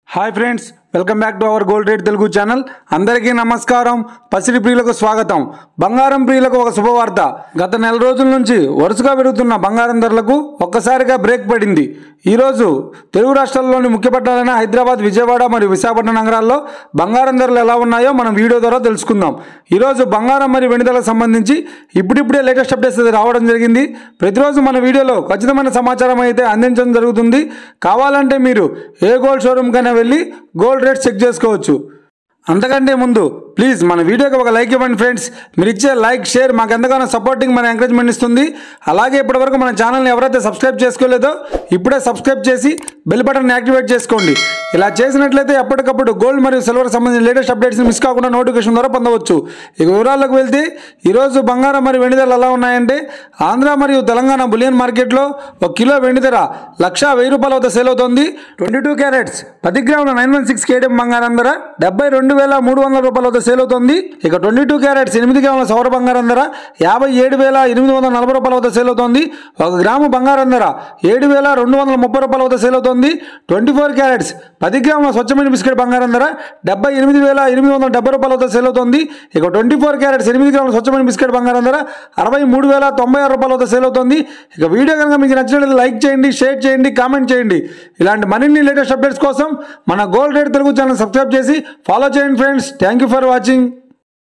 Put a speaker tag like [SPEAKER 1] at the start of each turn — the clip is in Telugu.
[SPEAKER 1] hi friends welcome back to our gold rate Telugu channel అందరికీ నమస్కారం పసిడి ప్రియులకు స్వాగతం బంగారం ప్రియులకు ఒక శుభవార్త గత నెల రోజుల నుంచి వరుసగా పెరుగుతున్న బంగారం ధరలకు ఒక్కసారిగా బ్రేక్ పడింది ఈ రోజు తెలుగు రాష్ట్రాల్లోని ముఖ్య పట్టణాలైన హైదరాబాద్ విజయవాడ మరియు విశాఖపట్నం నగరాల్లో బంగారం ధరలు ఎలా ఉన్నాయో మనం వీడియో ద్వారా తెలుసుకుందాం ఈ రోజు బంగారం మరియు వెండి ధరలకు సంబంధించి ఇప్పుడిప్పుడే లేటెస్ట్ అప్డేట్స్ రావడం జరిగింది ప్రతిరోజు మన వీడియోలో ఖచ్చితమైన సమాచారం అయితే అందించడం జరుగుతుంది కావాలంటే మీరు ఏ గోల్డ్ షోరూమ్ కైనా వెళ్ళి గోల్డ్ రేట్ చెక్ చేసుకోవచ్చు అంతకంటే ముందు ప్లీజ్ మన వీడియోకి ఒక లైక్ ఇవ్వండి ఫ్రెండ్స్ మీరు ఇచ్చే లైక్ షేర్ మాకు ఎంతగానో సపోర్టింగ్ మన ఎంకరేజ్మెంట్ ఇస్తుంది అలాగే ఇప్పటివరకు మన ఛానల్ని ఎవరైతే సబ్స్క్రైబ్ చేసుకోలేదో ఇప్పుడే సబ్స్క్రైబ్ చేసి బెల్ బటన్ యాక్టివేట్ చేసుకోండి ఇలా చేసినట్లయితే ఎప్పటికప్పుడు గోల్డ్ మరియు సిల్వర్ సంబంధించిన లేటెస్ట్ అప్డేట్స్ని మిస్ కాకుండా నోటిఫికేషన్ ద్వారా పొందవచ్చు ఇక వివరాల్లోకి వెళ్తే ఈరోజు బంగారం మరియు వెండి ధరలు ఎలా ఉన్నాయంటే ఆంధ్ర మరియు తెలంగాణ బులియన్ మార్కెట్లో ఒక కిలో వెండి ధర 1,1000 వద్ద సేల్ అవుతుంది 22 క్యారెట్స్ 10 గ్రాముల 916 కేడిఎం బంగారం ధర 72,300 వద్ద సేల్ అవుతుంది ఇక 22 క్యారెట్స్ 8 గ్రాముల సౌర బంగారం ధర 57,840 వద్ద సేల్ అవుతుంది 1 గ్రాము బంగారం ధర 7,230 వద్ద సేల్ అవుతుంది 24 క్యారెట్స్ 10 గ్రాముల స్వచ్ఛమైన బిస్కెట్ బంగారం ధర 78,870 వద్ద సేల్ అవుతుంది ఇక 24 క్యారెట్స్ 8 గ్రాముల స్వచ్ఛమైన బిస్కెట్ బంగారం ధర 63,096 వద్ద సేల్ అవుతుంది ఇక వీడియో కనుక మీకు నచ్చినట్లయితే లైక్ చేయండి షేర్ చేయండి కామెంట్ చేయండి ఇలాంటి మరిన్ని లేటెస్ట్ అప్డేట్స్ కోసం మన gold rate Telugu channel subscribe చేసి ఫాలో చేయండి friends thank you for watching